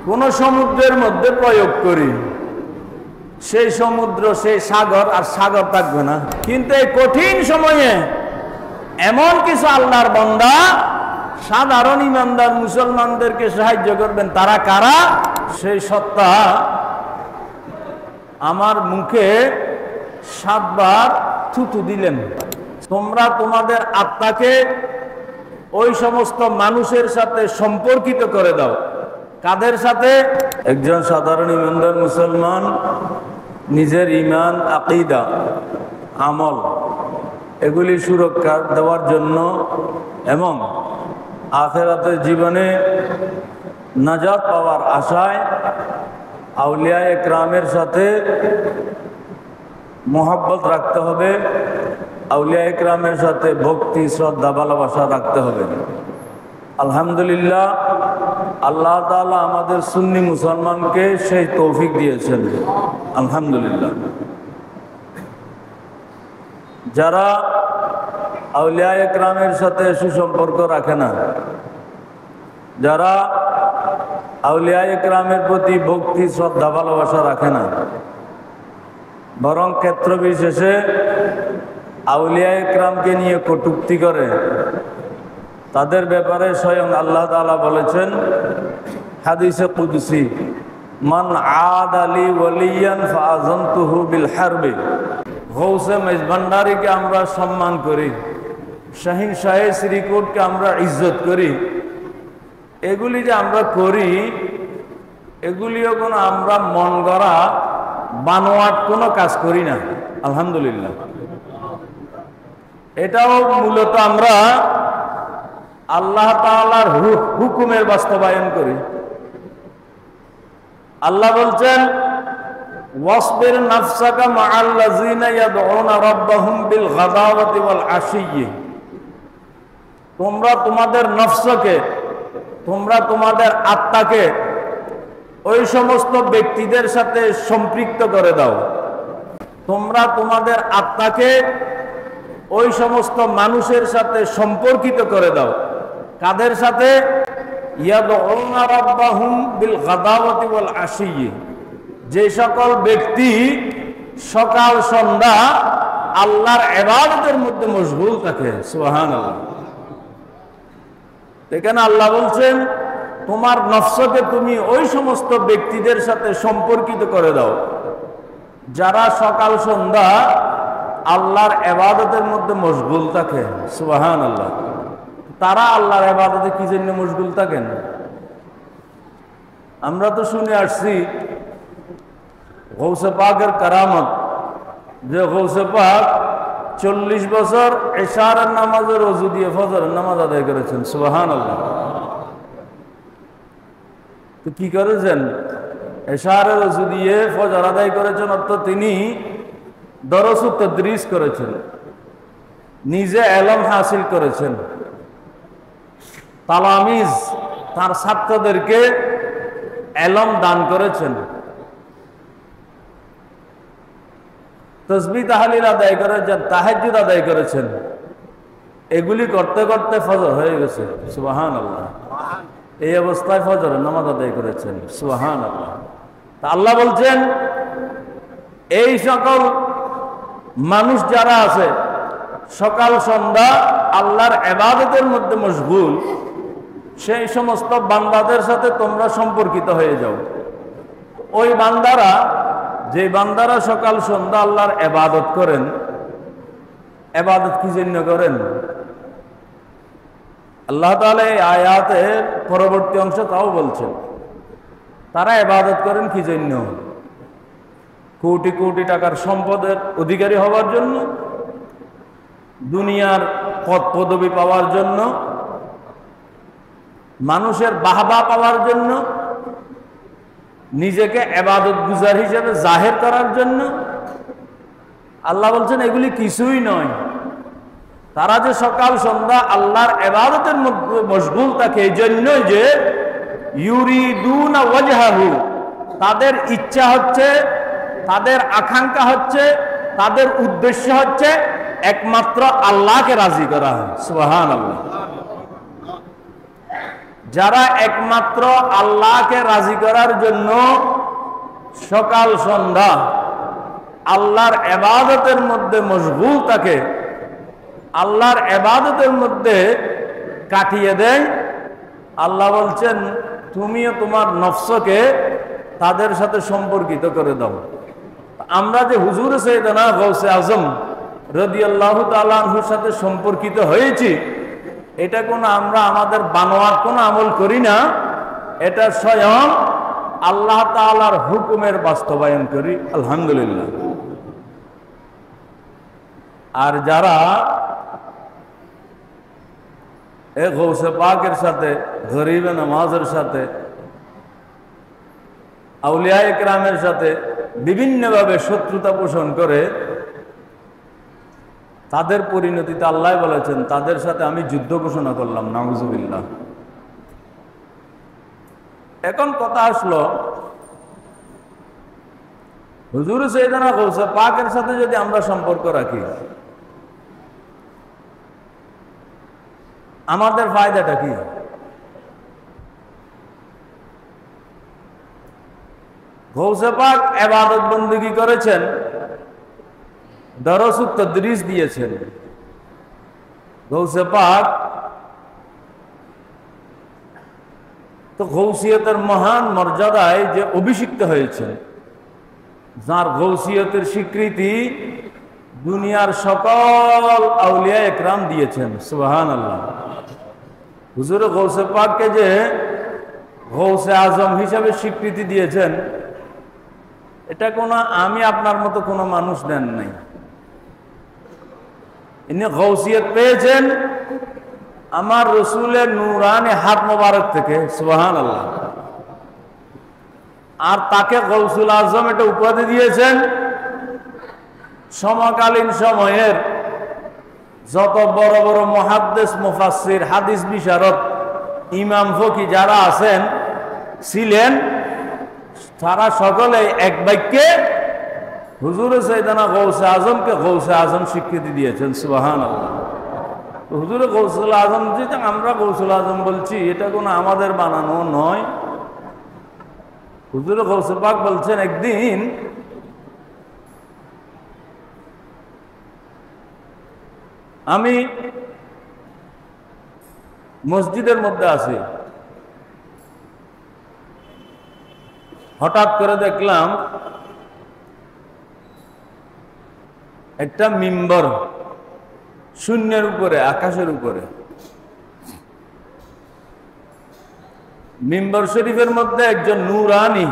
কোন সমুদ্রের মধ্যে প্রয়োগ করি, সেই সমুদ্র, সেই সাগর আর সাগর থাকবে না। কিন্তু এই কঠিন সময়ে এমন কিছু আল্লাহর বান্দা সাধারণ ইমানদার মুসলমানদেরকে সাহায্য করবেন। তারা কারা? সেই সত্তা আমার মুখে 7 বার থুতু দিলেন। তোমরা তোমাদের আত্মাকে ওই সমস্ত মানুষের সাথে সম্পর্কিত করে দাও। কাদের সাথে? একজন সাধারণ ইমানদার মুসলমান নিজের ঈমান, আকীদা, আমল এগুলি সুরক্ষা দেওয়ার জন্য এবং আখিরাতের জীবনে নাজাত পাওয়ার আশায় আউলিয়া একরামের সাথে মোহাব্বত রাখতে হবে, আউলিয়া একরামের সাথে ভক্তি, শ্রদ্ধা, ভালোবাসা রাখতে হবে। আলহামদুলিল্লাহ, আল্লাহ তাআলা আমাদের সুন্নি মুসলমানকে সেই তৌফিক দিয়েছেন, আলহামদুলিল্লাহ। যারা আউলিয়া একরামের সাথে সুসম্পর্ক রাখে না, যারা আউলিয়া একরামের প্রতি ভক্তি, শ্রদ্ধা, ভালোবাসা রাখে না, বরং ক্ষেত্র বিশেষে আউলিয়া একরামকে নিয়ে কটূক্তি করে, তাদের ব্যাপারে স্বয়ং আল্লাহ তাআলা বলেছেন হাদিসে কুদসি, মান আদালি ওয়ালিয়ান ফাআযানতুহু বিল হারবি। গৌসে মেজভান্ডারীকে আমরা সম্মান করি, শাহিন শাহে শ্রীকোটকে আমরা ইজ্জত করি, এগুলি যে আমরা করি, এগুলিও কোনো আমরা মন গড়া বানোয়াট কোনো কাজ করি না, আলহামদুলিল্লাহ। এটাও মূলত আমরা আল্লাহ তাআলার হুকুমের বাস্তবায়ন করি। আল্লাহ বলছেন ওয়াসবির নাফসাকা মাআল্লাযিনা ইয়াদউনা রাব্বাহুম বিল গাদাওয়াতি ওয়াল আশিয়্যি। তোমরা তোমাদের নফসকে, তোমরা তোমাদের আত্মাকে ওই সমস্ত ব্যক্তিদের সাথে সম্পৃক্ত করে দাও। তোমরা তোমাদের আত্মাকে ওই সমস্ত মানুষের সাথে সম্পর্কিত করে দাও। কাদের সাথে? ইয়াদউনা রাব্বাহুম বিল গাদাওয়াতি ওয়াল আশিয়্যি। যে সকল ব্যক্তি সকাল সন্ধ্যা আল্লাহর ইবাদতের মধ্যে মশগুল থাকে, সুবহানাল্লাহ। এখানে আল্লাহ বলছেন তোমার নফসকে তুমি ওই সমস্ত ব্যক্তিদের সাথে সম্পর্কিত করে দাও যারা সকাল সন্ধ্যা আল্লাহর ইবাদতের মধ্যে মশগুল থাকে, সুবহানাল্লাহ। তারা আল্লাহর ইবাদতে কি জন্য মশগুল থাকেন? আমরা তো শুনে আসছি গৌসে পাকের কারামত, যে গৌসে পাক 40 বছর ইশারের নামাজের ওযু দিয়ে ফজরের নামাজ আদায় করেছেন, সুবহানাল্লাহ। তো কি করেছেন? ইশারের ওযু দিয়ে ফজর আদায় করেছেন, অর্থাৎ তিনি দরস ও তাদরিস করেছেন, নিজে ইলম হাসিল করেছেন, তালামিজ তার ছাত্রদেরকে ইলম দান করেছেন, তাসবিহ তাহলিল আদায় করেছেন, তাহাজ্জুদ আদায় করেছেন। এগুলি করতে করতে ফজর হয়ে গেছে, সুবহানাল্লাহ। এই অবস্থায় ফজরের নামাজ আদায় করেছেন, সুবহানাল্লাহ। তা আল্লাহ বলছেন এই সকল মানুষ যারা আছে সকাল সন্ধ্যা আল্লাহর ইবাদতের মধ্যে মশগুল, সেই সমস্ত বান্দাদের সাথে তোমরা সম্পর্কিত হয়ে যাও। ওই বান্দারা, যে বান্দারা সকাল সন্ধ্যা আল্লাহর ইবাদত করেন, ইবাদত কি জন্য করেন? আল্লাহ তাআলা এই আয়াতের পরবর্তী অংশ তাও বলছেন তারা ইবাদত করেন কি জন্য? কোটি কোটি টাকার সম্পদের অধিকারী হওয়ার জন্য, দুনিয়ার পদ পদবি পাওয়ার জন্য, মানুষের বাহবা পাওয়ার জন্য, নিজেকে ইবাদত গুজার হিসেবে জাহির করার জন্য। আল্লাহ বলছেন এগুলি কিছুই নয়। তারা যে সকাল সন্ধ্যা আল্লাহর ইবাদতের মধ্যে মশগুল থাকে এই জন্যই যে ইউরিদুনা ওয়াজহাহু, তাদের ইচ্ছা হচ্ছে, তাদের আকাঙ্ক্ষা হচ্ছে, তাদের উদ্দেশ্য হচ্ছে একমাত্র আল্লাহকে রাজি করা, সুবহানাল্লাহ। যারা একমাত্র আল্লাহকে রাজি করার জন্য সকাল সন্ধ্যা আল্লাহর ইবাদতের মধ্যে মশগুল থাকে, আল্লাহর ইবাদতের মধ্যে কাটিয়ে দেয়, আল্লাহ বলছেন তুমিও তোমার নফসকে তাদের সাথে সম্পর্কিত করে দাও। আমরা যে হুজুর সাইয়েদনা গৌসে আজম রাদিয়াল্লাহু তাআলা আনহুর সাথে সম্পর্কিত হয়েছি, এটা কোনো আমরা আমাদের বানোয়াট কোনো আমল করি না, এটা স্বয়ং আল্লাহ তাআলার হুকুমের বাস্তবায়ন করি, আলহামদুলিল্লাহ। আর যারা এ গৌসে পাকের সাথে, গরিবে নামাজের সাথে, আউলিয়া ইকরামের সাথে বিভিন্নভাবে শত্রুতা পোষণ করে, তাদের পরিণতিতে আল্লাহ বলেছেন তাদের সাথে আমি যুদ্ধ ঘোষণা করলাম, নাউজুবিল্লাহ। এখন কথা আসলো, হুজুর সাইয়েদনা গৌসে পাকের সাথে যদি আমরা সম্পর্ক রাখি, আমাদের ফায়দাটা কি? গৌসে পাক ইবাদত বন্দেগী করেছেন, দরস ও তাদরিস দিয়েছেন। গৌসে পাক তো গৌসিয়তের মহান মর্যাদায় যে অভিষিক্ত হয়েছে, যার গৌসিয়তের স্বীকৃতি দুনিয়ার সকল আউলিয়া একরাম দিয়েছেন, সুবহানাল্লাহ। হুজুর গৌসে পাককে যে গৌসে আজম হিসাবে স্বীকৃতি দিয়েছেন, এটা কোনো আমি আপনার মতো কোনো মানুষ দেন নাই। ইনি গৌসিয়ত পেয়েছেন আমার রসুলের নূরানি হাত মোবারক থেকে, সুবহানাল্লাহ। আর তাকে গৌসুল আজম এটা উপাধি দিয়েছেন সমকালীন সময়ের যত বড় বড় মুহাদ্দিস, মুফাসসির, হাদিস বিশারদ, ইমাম, ফকি যারা আছেন ছিলেন, তারা সকলে এক বাক্যে হুজুর সাইয়েদনা গৌসে আজমকে গৌসে আজম স্বীকৃতি দিয়েছেন, সুবহানাল্লাহ। হুজুর গৌসুল আজম, যেটা আমরা গৌসুল আজম বলছি, এটা কোনো আমাদের বানানো নয়। হুজুর গৌসে পাক বলছেন, একদিন আমি মসজিদের মধ্যে আছি, হঠাৎ করে দেখলাম একটা মিম্বর শূন্যের উপরে, আকাশের উপরে। মিম্বর শরীফের মধ্যে একজন নূরানি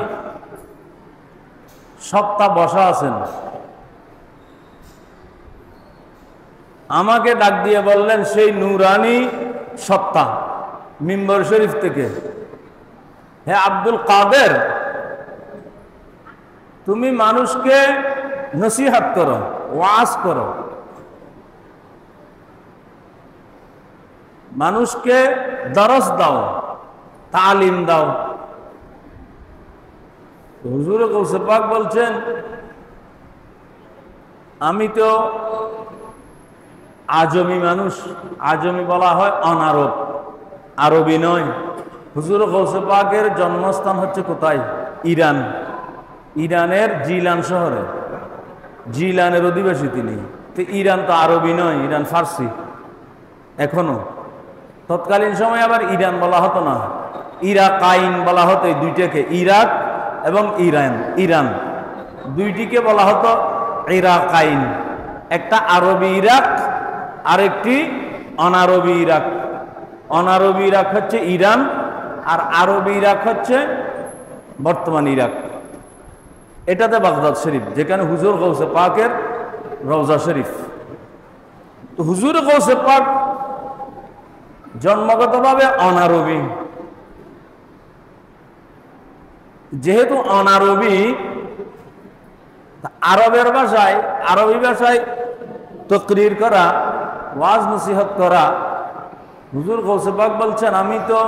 সত্তা বসা আছেন। আমাকে ডাক দিয়ে বললেন, সেই নূরানি সত্তা মিম্বর শরীফ থেকে, হে আব্দুল কাদের, তুমি মানুষকে নসিহত করো, ওয়াজ করো, মানুষকে দরস দাও, তালিম দাও। হুজুর গৌসে পাক বলছেন, আমি তো আজমি মানুষ, আজমি বলা হয় অনারব, আরবি নয়। হুজুর গৌসে পাকের জন্মস্থান হচ্ছে কোথায়? ইরান। ইরানের জিলান শহরে, জিলানের অধিবাসী তিনি। তো ইরান তো আরবি নয়, ইরান ফার্সি এখনো। তৎকালীন সময় আবার ইরান বলা হতো না, ইরাকাইন বলা হতো। এই দুইটাকে, ইরাক এবং ইরান, ইরান দুইটিকে বলা হতো ইরাকাইন। একটা আরবি ইরাক, আরেকটি অনারবি ইরাক। অনারবি ইরাক হচ্ছে ইরান, আর আরবি ইরাক হচ্ছে বর্তমান ইরাক। এটাতে বাগদাদ শরীফ, যেখানে হুজুর গৌসে পাকের রওজা শরীফ। তো হুজুর গৌসে পাক জন্মগতভাবে অনারবি। যেহেতু অনারবি, আরবের ভাষায়, আরবি ভাষায় তকরির করা, ওয়াজ নসিহত করা, হুজুর গৌসে পাক বলছেন, আমি তো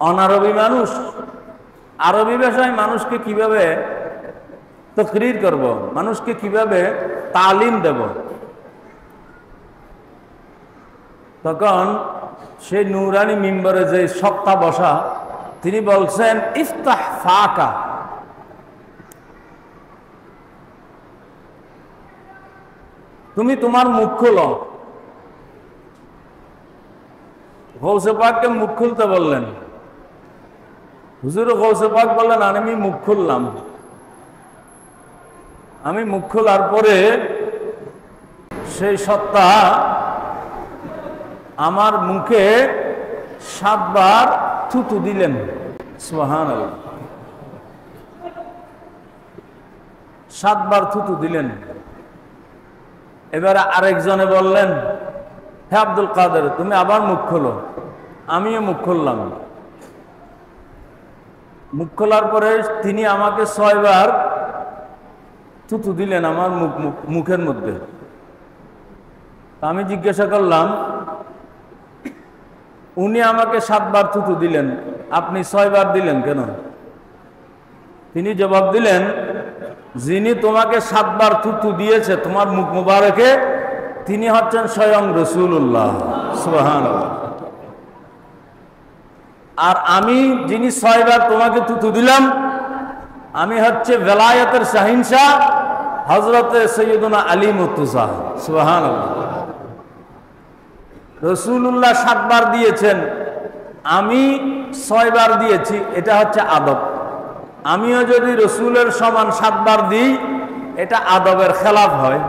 অনারবি মানুষ, আরবি ভাষায় মানুষকে কিভাবে তকরির করব, মানুষকে কিভাবে তালিম দেব। তখন সেই নূরানি মিম্বরে যে সত্তা বসা, তিনি বলছেন ইফতাহ ফাকা, তুমি তোমার মুখ খোলো। গৌসে পাককে মুখ খুলতে বললেন। হুজুর গৌসে পাক বললেন আমি মুখ খুললাম। আমি মুখ খোলার পরে সেই সত্তা আমার মুখে 7 বার থুতু দিলেন। সুবহানাল্লাহ, 7 বার থুতু দিলেন। এবারে আরেকজনে বললেন, হে আব্দুল কাদের, তুমি আবার মুখ খোলো। আমিও মুখ খুললাম। মুখ খোলার পরে তিনি আমাকে 6 বার থুতু দিলেন আমার মুখের মধ্যে। আমি জিজ্ঞাসা করলাম, উনি আমাকে 7 বার থুতু দিলেন, আপনি 6 বার দিলেন কেন? তিনি জবাব দিলেন, যিনি তোমাকে 7 বার থুতু দিয়েছে তোমার মুখ মুবারকে, তিনি হচ্ছেন স্বয়ং রাসূলুল্লাহ। সুবহানাল্লাহ। আর আমি যিনি 6 বার তোমাকে থুতু দিলাম, আমি হচ্ছে বেলায়েতের শাহিনশাহ হযরতে সৈয়দনা আলী মুর্তজা। সুবহানাল্লাহ। রাসূলুল্লাহ 7 বার দিয়েছেন, আমি 6 বার দিয়েছি, এটা হচ্ছে আদব। আমিও যদি রসুলের সমান 7 বার দিই, এটা আদবের খেলাফ হয়।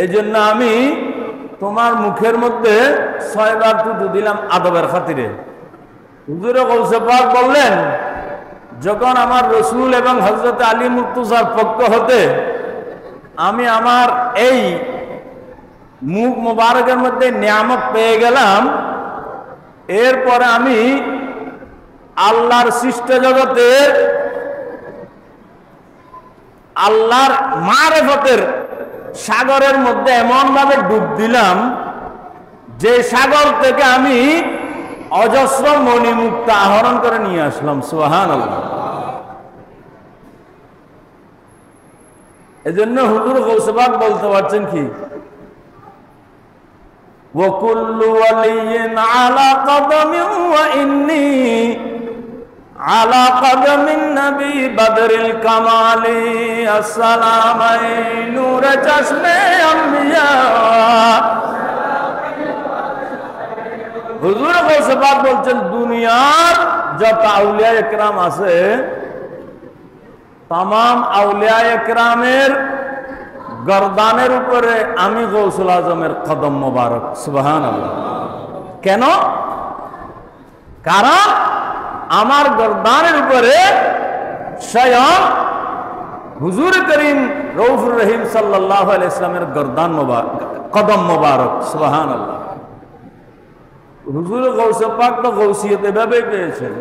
এই জন্য আমি তোমার মুখের মধ্যে 6 বার থুতু দিলাম আদবের খাতিরে। হুজুরে গৌসে পাক বললেন, যখন আমার রসুল এবং হযরত আলী মুর্তজার পক্ষ হতে আমি আমার এই মুখ মুবারকের মধ্যে নিয়ামত পেয়ে গেলাম, এরপরে আমি আল্লাহর সৃষ্ট জগতের আল্লাহর মারেফতের সাগরের মধ্যে এমন ভাবে ডুব দিলাম, যে সাগর থেকে আমি অজস্র মণিমুক্তা আহরণ করে নিয়ে আসলাম। সুবহানাল্লাহ। এজন্য হুজুর গৌসে পাক বলতে পারছেন কি, وكل ولي على قدم وإني على قدم النبي بدر الكمال السلام نور چشم انبیاء। হুজুর গৌসে পাক বলছেন, দুনিয়ার যত আউলিয়া একরাম আছে, तमाम আউলিয়া একরামের গর্দানের উপরে আমি গৌসুল আজমের কদম মোবারক। সুবহানাল্লাহ। কেন? কারণ আমার গর্দানের উপরে স্বয়ং হুজুর করিম রউফুর রহিম সাল্লাল্লাহু আলাইহি ওয়াসাল্লামের গর্দান মোবারক, কদম মোবারক। সুবহানাল্লাহ। হুজুর গৌসে পাক তো গৌসিয়ত এভাবেই পেয়েছেন।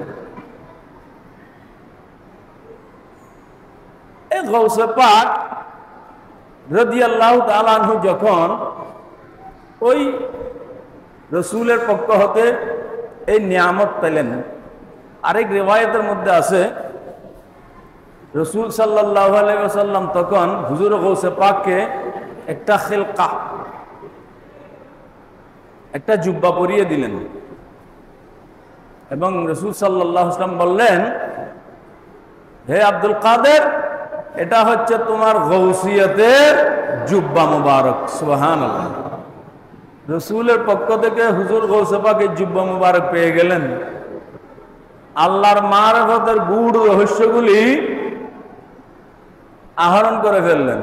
এই গৌসে পাক রাদিয়াল্লাহু তাআলা আনহু যখন ওই রসুলের পক্ষ হতে এই নিয়ামত পেলেন, আরেক রিওয়ায়াতের মধ্যে আছে রসুল সাল্লাল্লাহু আলাইহি ওয়াসাল্লাম তখন হুজুর গৌসে পাককে একটা খিলকা, একটা জুব্বা পরিয়ে দিলেন এবং রসুল সাল্লাল্লাহু আলাইহি ওয়াসাল্লাম বললেন, হে আব্দুল কাদের, এটা হচ্ছে তোমার গৌসিয়তের জুব্বা মুবারক। সুবহানাল্লাহ। রসুলের পক্ষ থেকে হুজুর গৌসে পাক এই জুব্বা মুবারক পেয়ে গেলেন। আল্লাহর মারিফতের গূঢ় রহস্যগুলি আহরণ করে ফেললেন।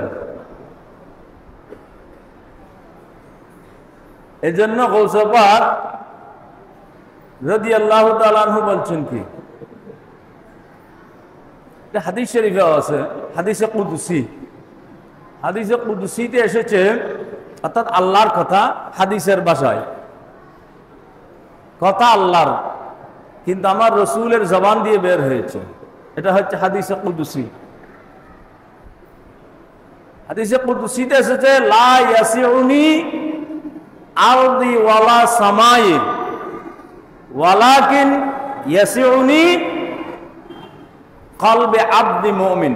এজন্য গৌসে পাক রাদিয়াল্লাহু তাআলা আনহু বলছেন কি, হাদিস শরীফে আছে, হাদিসে কুদসি। হাদিসে কুদসিতে এসেছে, অর্থাৎ আল্লাহর কথা হাদিসের ভাষায়, কথা আল্লাহর, কিন্তু আমার রসুলের জবান দিয়ে বের হয়েছে। এটা হচ্ছে হাদিসে কুদসি। হাদিসে কুদসিতে এসেছে, লা ইয়াসিউনি আরদি ওয়ালা সামাই ওয়ালাকিন ইয়াসিউনি কলবে আব্দি মুমিন।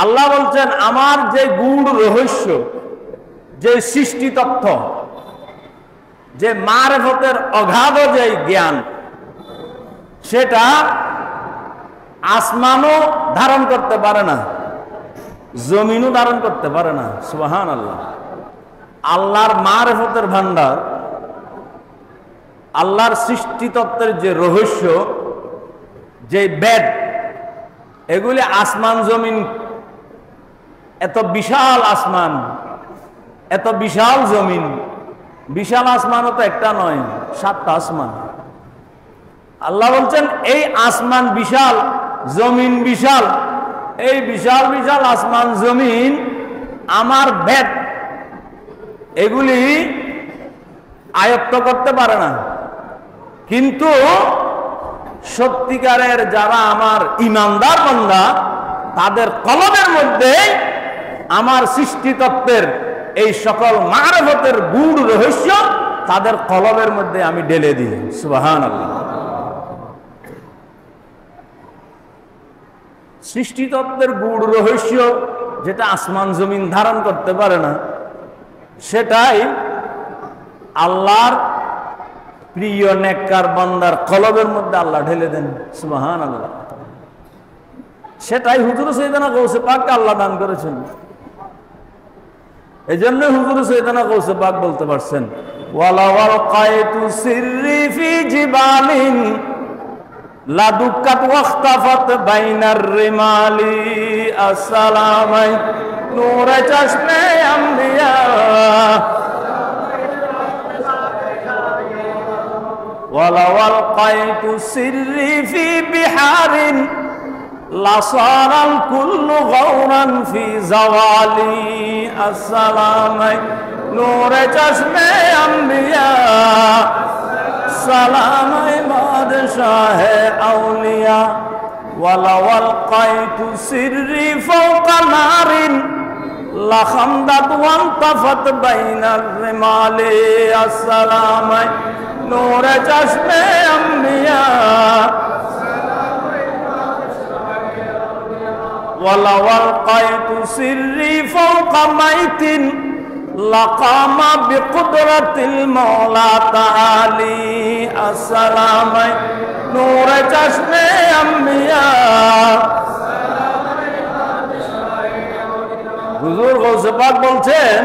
আল্লাহ বলছেন, আমার যে গূঢ় রহস্য, যে সৃষ্টি তত্ত্ব, যে মারেফতের অগাধ যে জ্ঞান, সেটা আসমানও ধারণ করতে পারে না, জমিনও ধারণ করতে পারে না। সুবহানাল্লাহ। আল্লাহর মারেফতের ভান্ডার, আল্লাহর সৃষ্টি তত্ত্বের যে রহস্য, যে বেদ, এগুলি আসমান জমিন, এত বিশাল আসমান, এত বিশাল জমিন, বিশাল আসমানও তো একটা নয়, 7টা আসমান। আল্লাহ বলছেন এই আসমান বিশাল, জমিন বিশাল, এই বিশাল বিশাল আসমান জমিন আমার বেদ এগুলি আয়ত্ত করতে পারে না। কিন্তু সত্যিকারের যারা আমার ঈমানদার বান্দা, তাদের কলবের মধ্যে আমার সৃষ্টি তত্ত্বের এই সকল মারফতের গূঢ় রহস্য তাদের কলবের মধ্যে আমি ঢেলে দিই। সুবহানাল্লাহ। সৃষ্টি তত্ত্বের গূঢ় রহস্য যেটা আসমান জমিন ধারণ করতে পারে না, সেটাই আল্লাহর প্রিয় নেককার বান্দার কলবের মধ্যে আল্লাহ ঢেলে দেন। সুবহানাল্লাহ। সেটাই হুজুর সাইয়েদনা গৌসে পাক আল্লাহ দান করেছেন। এই জন্য হুজুর সাইয়েদনা গৌসে পাক বলতে পারছেন, ওয়ালাওয়াল কায়তু সিররি ফি জিবালিন লাদুকাত ওয়াখতাফাত বাইনার রিমালি আসসালামাই নূরে চশমে আম্বিয়া ওয়ালাওয়াল কায়তু সিররি ফি বিহারিন লাসারাল কুল্লু গাওরান ফি জাওয়ালি আসসালামাই নূরে চশমে আম্বিয়া সালামাই বাদশাহে আউলিয়া ওয়ালাওয়াল কায়তু সিররি ফাওকা নারিন লাখামদাত ওয়ান্তাফাত বাইনার রিমালি আসসালামাই নূরে চশমে আম্বিয়া ওয়ালাওয়াল কায়তু সিররি ফাওকা মাইতিন লাকামা বিকুদরাতিল মাওলা তাআলি আসসালামাই নূরে চশমে আম্বিয়া। হুজুর গৌসে পাক বলছেন,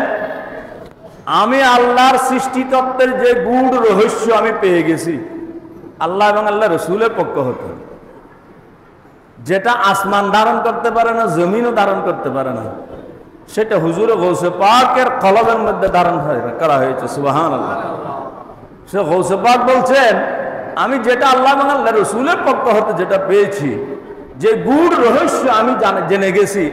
আমি আল্লাহর সৃষ্টি তত্ত্বের যে গূঢ় রহস্য আমি পেয়ে গেছি আল্লাহ এবং আল্লাহ রসুলের পক্ষ হতে, যেটা আসমান ধারণ করতে পারে না, জমিনও ধারণ করতে পারে না, সেটা হুজুর গৌসে পাকের কলবের মধ্যে ধারণ করা হয়েছে। সুবহানাল্লাহ। সে গৌসে পাক বলছেন, আমি যেটা আল্লাহ এবং আল্লাহ রসুলের পক্ষ হতে যেটা পেয়েছি, যে গূঢ় রহস্য আমি জেনে গেছি,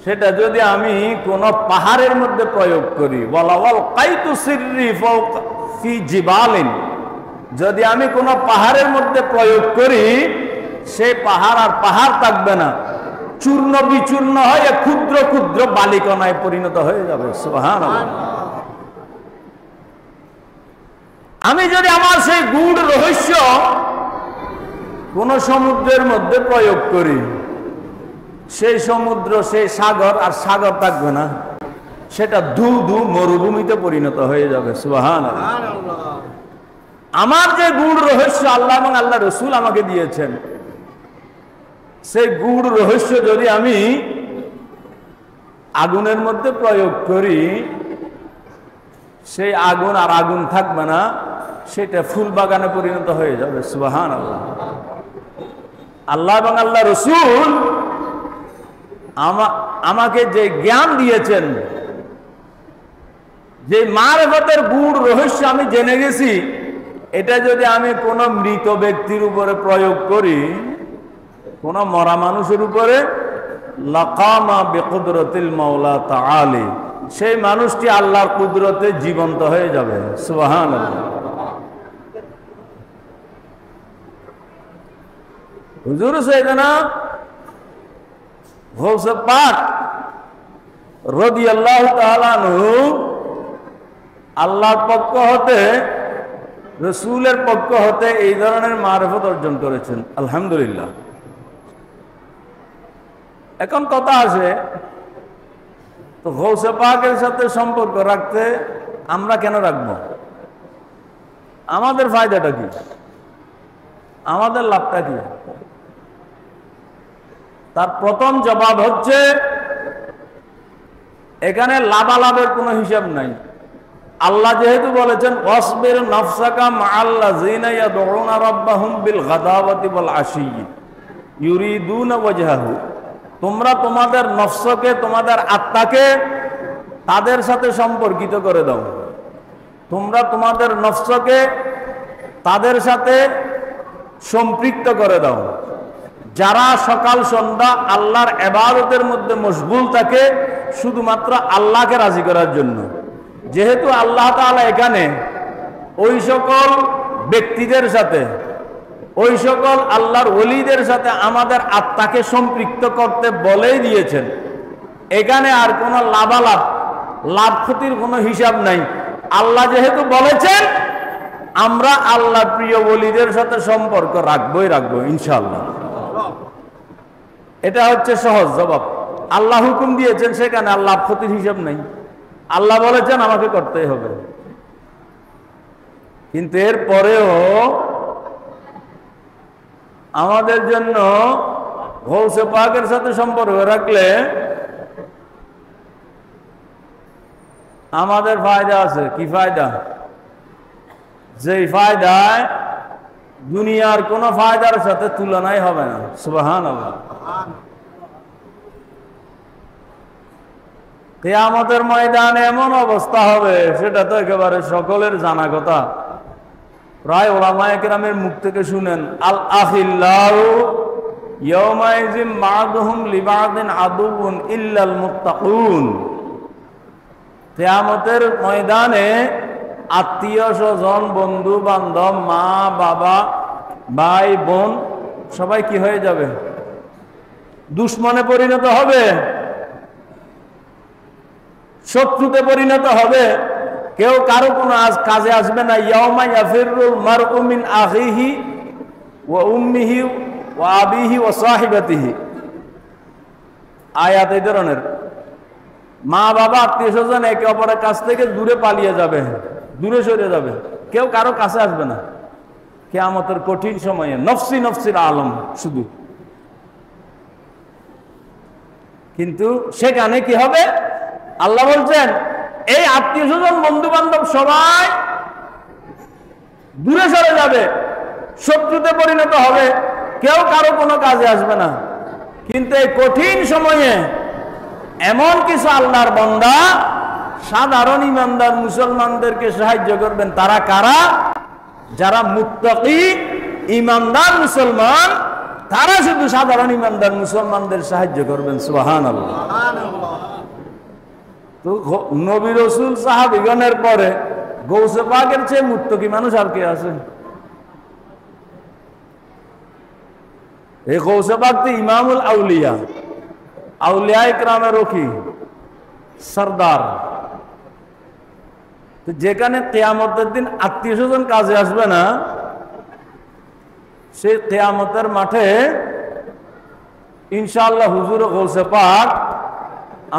সেটা যদি আমি কোন পাহাড়ের মধ্যে প্রয়োগ করি, ওয়ালাওয়াল কায়তু সিররি ফাওকা ফি জিবালিন, যদি আমি কোন পাহাড়ের মধ্যে প্রয়োগ করি, সেই পাহাড় আর পাহাড় থাকবে না, চূর্ণ বিচূর্ণ হয়ে ক্ষুদ্র ক্ষুদ্র বালিকণায় পরিণত হয়ে যাবে। সুবহানাল্লাহ। আমি যদি আমার সেই গূঢ় রহস্য কোন সমুদ্রের মধ্যে প্রয়োগ করি, সেই সমুদ্র, সেই সাগর আর সাগর থাকবে না, সেটা ধু ধু মরুভূমিতে পরিণত হয়ে যাবে। সুবহানাল্লাহ। আমার যে গূঢ় রহস্য আল্লাহ এবং আল্লাহ রসুল আমাকে দিয়েছেন, সেই গূঢ় রহস্য যদি আমি আগুনের মধ্যে প্রয়োগ করি, সেই আগুন আর আগুন থাকবে না, সেটা ফুল বাগানে পরিণত হয়ে যাবে। সুবহানাল্লাহ। আল্লাহ এবং আল্লাহ রসুল আমাকে যে জ্ঞান দিয়েছেন, যে মারফতের গূঢ় রহস্য আমি জেনে গেছি, এটা যদি আমি কোনো মৃত ব্যক্তির উপরে প্রয়োগ করি, কোন মরা মানুষের উপরে, লাকামা বিকুদরাতিল মাওলা তাআলি, সেই মানুষটি আল্লাহর কুদরতে জীবন্ত হয়ে যাবে। সুবহানাল্লাহ। হুজুর সাইয়েদনা গৌসে পাক রাদিয়াল্লাহু তাআলা আনহু আল্লাহর পক্ষ হতে, রসুলের পক্ষ হতে এই ধরনের মারফত অর্জন করেছেন। আলহামদুলিল্লাহ। এখন কথা আছে, তো গৌসে পাকের সাথে সম্পর্ক রাখতে আমরা কেন রাখবো? আমাদের ফায়দাটা কি? আমাদের লাভটা কি? তার প্রথম জবাব হচ্ছে, এখানে লাভালাভের কোনো হিসাব নাই। আল্লাহ যেহেতু বলেছেন ওয়াসবির নাফসাকা মাআল্লাযিনা ইয়াদউনা রাব্বাহুম বিল গাদাওয়াতি ওয়াল আশি ইউরিদুনা ওয়াজহাহু, তোমরা তোমাদের নফসকে, তোমাদের আত্মাকে তাদের সাথে সম্পর্কিত করে দাও। তোমরা তোমাদের নফসকে তাদের সাথে সম্পৃক্ত করে দাও যারা সকাল সন্ধ্যা আল্লাহর ইবাদতের মধ্যে মশগুল থাকে, শুধুমাত্র আল্লাহকে রাজি করার জন্য। যেহেতু আল্লাহ তাআলা এখানে ওই সকল ব্যক্তিদের সাথে, ওই সকল আল্লাহর ওলিদের সাথে আমাদের আত্মাকে সম্পৃক্ত করতে বলেই দিয়েছেন, এখানে আর কোনো লাভালাভ, লাভ ক্ষতির কোনো হিসাব নাই। আল্লাহ যেহেতু বলেছেন, আমরা আল্লাহ প্রিয় ওলিদের সাথে সম্পর্ক রাখবই রাখবো ইনশাআল্লাহ। এটা হচ্ছে সহজ জবাব। আল্লাহ হুকুম দিয়েছেন, সেখানে আর লাভ ক্ষতির হিসাব নাই। আল্লাহ বলেছেন আমাকে করতেই হবে। কিন্তু এর পরেও আমাদের জন্য গৌসে পাকের সাথে সম্পর্ক রাখলে আমাদের ফায়দা আছে। কি ফায়দা? যেই ফায়দায় দুনিয়ার কোন ফায়দার সাথে তুলনাই হবে না। সুবহানাল্লাহ। কিয়ামতের ময়দানে এমন অবস্থা হবে, সেটা তো একেবারে সকলের জানা কথা। প্রায় উলামায়ে কেরামের মুখ থেকে শুনেন, আল আখিল্লাহু ইয়াওমাইযিন বা'দুহুম লিবা'দিন আদুউন ইল্লাল মুত্তাকুন। কিয়ামতের ময়দানে আত্মীয় স্বজন, বন্ধু বান্ধব, মা বাবা, ভাই বোন সবাই কি হয়ে যাবে? দুশমনে পরিণত হবে, শত্রুতে পরিণত হবে। কেউ কারো কোনো কাজে আসবে না। ইয়াউমা ইয়াফিরুল মারউ মিন আখিহি ওয়া উম্মিহি ওয়া আবিহি ওয়া সাহিবাতিহি। আয়াত এই ধরনের। মা বাবা, আত্মীয় স্বজন একে অপরের কাছ থেকে দূরে পালিয়ে যাবে, দূরে সরে যাবে, কেউ কারো কাছে আসবে না কিয়ামতের কঠিন সময়ে। নফসি নফসির আলম শুধু। কিন্তু সেখানে কি হবে? আল্লাহ বলছেন, এই আত্মীয় স্বজন, বন্ধু বান্ধব সবাই দূরে সরে যাবে, শত্রুতে পরিণত হবে, কেউ কারো কোনো কাজে আসবে না। কিন্তু এই কঠিন সময়ে এমন কিছু আল্লাহর বান্দা সাধারণ ইমানদার মুসলমানদেরকে সাহায্য করবেন। তারা কারা? যারা মুত্তাকি ইমানদার মুসলমান, তারা শুধু সাধারণ ইমানদার মুসলমানদের সাহায্য করবেন। সুবহানাল্লাহ। তো নবী রাসূল সাহাবীগণের পরে গৌসে পাকের চেয়ে মুত্তাকি মানুষ আর কে আছে? এই গৌসে পাক তো ইমামুল আউলিয়া, আউলিয়া ইকরামের রকি, সরদার। তো যেখানে কিয়ামতের দিন আত্মীয় স্বজন কাজে আসবে না, সেই কিয়ামতের মাঠে ইনশাআল্লাহ হুজুর গৌসে পাক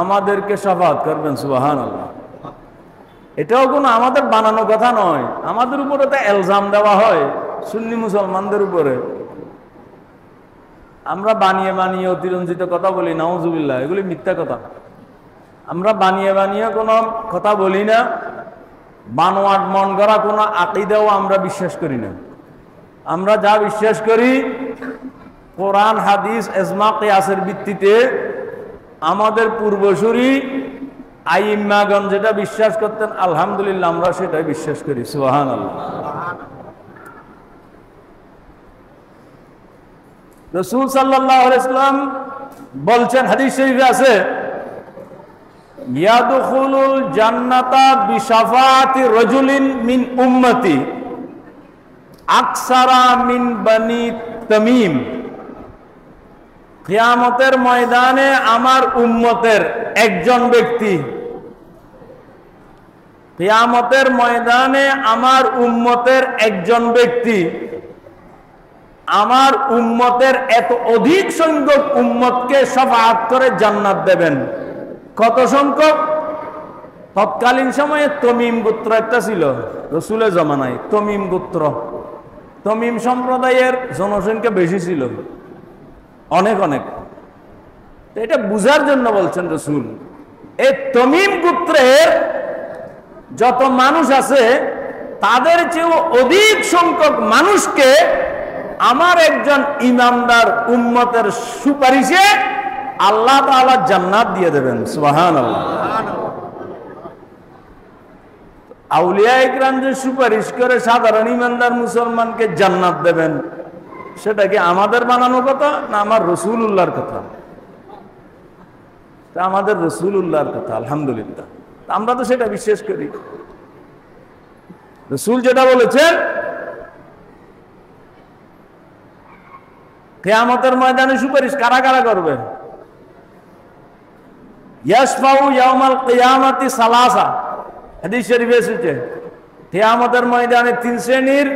আমাদেরকে শাফাআত করবেন। সুবহানাল্লাহ। এটাও কোনো আমাদের বানানো কথা নয়। আমাদের উপরে তো ইলজাম দেওয়া হয় সুন্নি মুসলমানদের উপরে। আমরা বানিয়ে বানিয়ে অতিরঞ্জিত কথা বলি, নাউজুবিল্লাহ, এগুলি মিথ্যা কথা। আমরা বানিয়ে বানিয়ে কোনো কথা বলি না। বানোয়াট মন গড়া কোনো আকীদাও আমরা বিশ্বাস করি না। আমরা যা বিশ্বাস করি, কোরআন, হাদিস, ইজমা, কিয়াসের ভিত্তিতে আমাদের পূর্বসূরি আইম্মাগণ যেটা বিশ্বাস করতেন, আলহামদুলিল্লাহ আমরা সেটাই বিশ্বাস করি। সুবহানাল্লাহ। রাসূল সাল্লাল্লাহু আলাইহি ওয়াসাল্লাম বলছেন, হাদিস শরীফে আছে, ইয়াদখুলুল জান্নাতা বিশাফাতি রাজুলিন মিন উম্মতি আকসারা মিন বনি তামিম। কিয়ামতের ময়দানে আমার উম্মতের একজন ব্যক্তি, কিয়ামতের ময়দানে আমার উম্মতের একজন ব্যক্তি আমার উম্মতের এত অধিক সংখ্যক উম্মতকে শাফাআত করে জান্নাত দেবেন। কত সংখ্যক? তৎকালীন সময়ে তমিম গোত্র একটা ছিল রসুলের জমানায়, তমিম গোত্র। তমিম সম্প্রদায়ের জনসংখ্যা বেশি ছিল, অনেক অনেক। এটা বুঝার জন্য বলছেন রসুল, এই তমিম গোত্রের যত মানুষ আছে তাদের চেয়েও অধিক সংখ্যক মানুষকে আমার একজন ইমানদার উম্মতের সুপারিশে আল্লাহ তাআলা জান্নাত দিয়ে দেবেন। সুবহানাল্লাহ। আউলিয়া ইকরাম যে সুপারিশ করে সাধারণ ইমানদার মুসলমানকে জান্নাত দেবেন, সেটা কি আমাদের বানানো কথা না আমার রাসূলুল্লাহর কথা? তা আমাদের রাসূলুল্লাহর কথা, আলহামদুলিল্লাহ। আমরা তো সেটা বিশ্বাস করি। রাসূল যেটা বলেছেন, কিয়ামতের ময়দানে সুপারিশ কারা কারা করবে? ইয়াশফাউ ইয়াউমাল কিয়ামাতি সালাসা, হাদিস শরীফে এসেছে। কিয়ামতের ময়দানে তিন শ্রেণীর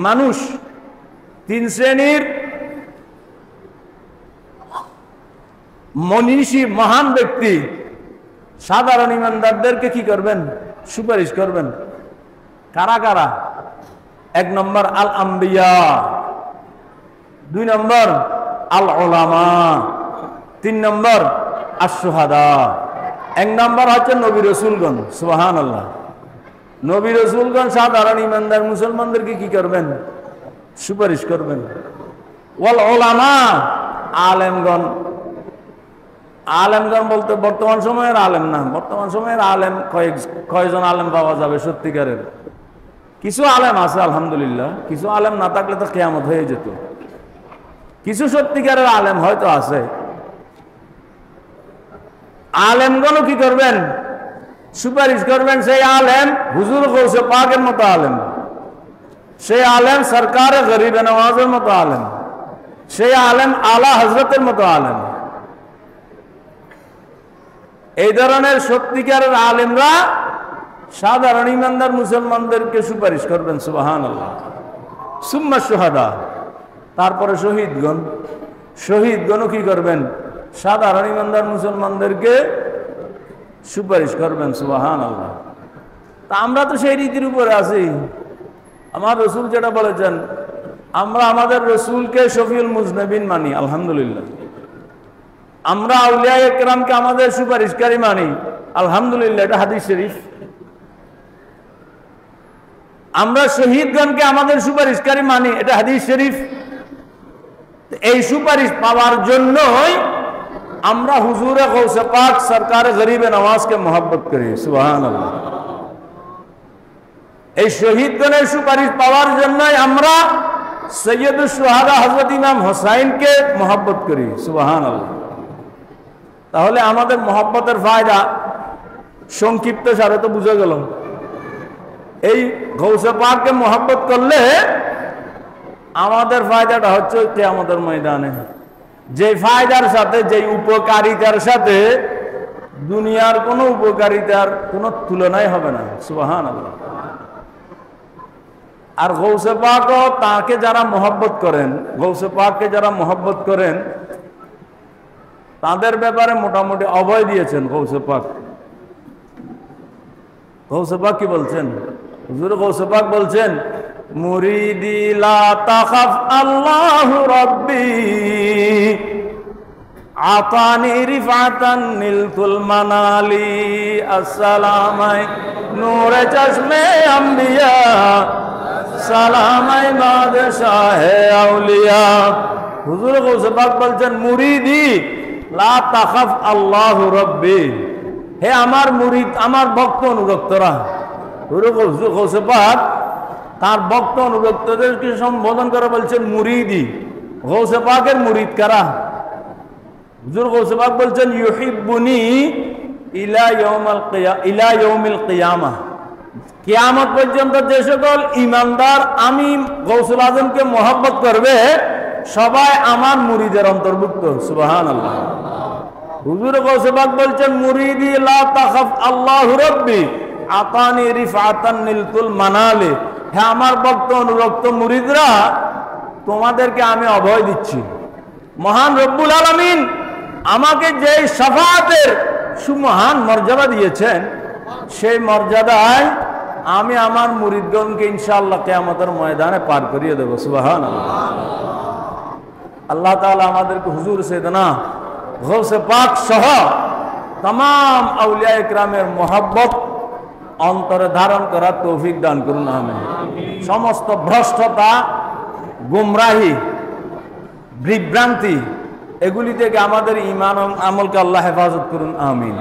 মানুষ, তিন শ্রেণীর মনীষী মহান ব্যক্তি সাধারণ ইমানদারদেরকে কি করবেন? সুপারিশ করবেন। কারা কারা? এক নম্বর আল আম্বিয়া, দুই নম্বর আল উলামা, তিন নম্বর আশ-শুহাদা। এক নম্বর হচ্ছে নবী রাসূলগণ। সুবহানাল্লাহ। নবী রাসূলগণ সাধারণ ইমানদার মুসলমানদেরকে কি করবেন? সুপারিশ করবেন। ওয়াল উলামা, আলেমগণ। আলেমগণ বলতে বর্তমান সময়ের আলেম না, বর্তমান সময়ের আলেম কয়েকজন আলেম পাওয়া যাবে সত্যিকারের? কিছু আলেম আছে আলহামদুলিল্লাহ, কিছু আলেম না থাকলে তো কিয়ামত হয়ে যেত। কিছু সত্যিকারের আলেম হয়তো আছে। আলেমগণও কি করবেন? সুপারিশ করবেন। সেই আলেম হুজুর গৌসে পাকের মতো আলেম, সেই আলেম সরকারে গরিবে নওয়াজের মতো আলেম, সেই আলেম আলা হজরতের মতো আলেম। এই ধরনের সত্যিকারের আলেমরা সাধারণ ইমানদার মুসলমানদেরকে সুপারিশ করবেন। সুবহানাল্লাহ। সুম্মা শুহাদা, তারপরে শহীদগণ। শহীদগণও কি করবেন? সাধারণ ইমানদার মুসলমানদেরকে সুপারিশ করবেন। সুবহানাল্লাহ। তা আমরা তো সেই রীতির উপরে আছি। আমার রসুল যেটা বলেছেন, আমরা আমাদের রসুলকে শফিউল মুজনবিন মানি, আলহামদুলিল্লাহ। আমরা আউলিয়া ইকরামকে আমাদের সুপারিশকারী মানি, আলহামদুলিল্লাহ। এটা হাদিস শরীফ। আমরা শহীদগণকে আমাদের সুপারিশকারী মানি, এটা হাদিস শরীফ। এই সুপারিশ পাওয়ার জন্যই আমরা হুজুরে গৌসে পাক সরকারে গরিবে নওয়াজকে মহব্বত করি। সুবহানাল্লাহ। এই শহীদগণের সুপারিশ পাওয়ার জন্যই আমরা সৈয়দুশ শুহাদা হযরত ইমাম হোসাইনকে মহব্বত করি। সুবহানাল্লাহ। তাহলে আমাদের মহব্বতের ফায়দা সংক্ষিপ্ত সারে তো বুঝে গেল। এই গৌসে পাককে মহব্বত করলে আমাদের ফায়দাটা হচ্ছে কিয়ামতের ময়দানে যে ফায়দার সাথে, যে উপকারিতার সাথে দুনিয়ার কোনো উপকারিতার কোনো তুলনাই হবে না। সুবহানাল্লাহ। আর গৌসে পাকও তাকে যারা মহব্বত করেন, গৌসে পাককে যারা মহব্বত করেন, তাদের ব্যাপারে মোটামুটি অভয় দিয়েছেন গৌসে পাক। গৌসে পাক কি বলছেন? হুজুর গৌসে পাক বলছেন, মুরিদি লা তাখাফ আল্লাহু রাব্বি আতানি রিফাতান নিলতুল মানালি আসসালামাই নূরে চশমে আম্বিয়া সালামাই বাদশাহে আউলিয়া। হুজুর গৌসে পাক বলছেন, মুরিদি লা তাখাফ আল্লাহু রাব্বি, হে আমার মুরিদ, আমার ভক্ত অনুরক্তরা। হুজুর গৌসে পাক তার ভক্ত অনুরক্তদেরকে সম্বোধন করে বলছেন মুরিদি। গৌসে পাকের মুরিদ কারা? হুজুর গৌসে পাক বলছেন, ইউহিব্বুনি ইলা ইয়াউমিল কিয়ামাহ, কিয়ামত পর্যন্ত যে সকল ইমানদার আমি গৌসুল আজমকে মহব্বত করবে সবাই আমার মুরিদের অন্তর্ভুক্ত। সুবহানাল্লাহ। হুজুর গৌসে পাক বলছেন, মুরিদি লা তাখাফ আল্লাহু রাব্বি আতানি রিফাতান নিলতুল মানালি, হে আমার ভক্ত অনুরক্ত মুরিদরা, তোমাদেরকে আমি অভয় দিচ্ছি। মহান রব্বুল আলামিন আমাকে যে শাফাআতের সুমহান মর্যাদা দিয়েছেন, সেই মর্যাদায় আমি আমার মুরিদগণকে ইনশাআল্লাহ কিয়ামতের ময়দানে পার করিয়ে দেব। সুবহানাল্লাহ। আল্লাহ তাআলা আমাদেরকে হুজুর সাইয়েদনা গৌসে পাক সহ तमाम আউলিয়া ইকরামের মহব্বত অন্তরে ধারণ করার তৌফিক দান করুন, আমিন। সমস্ত ভ্রষ্টতা, গুমরাহি, বিভ্রান্তি এগুলি থেকে আমাদের ঈমান ও আমলকে আল্লাহ হেফাজত করুন, আমিন।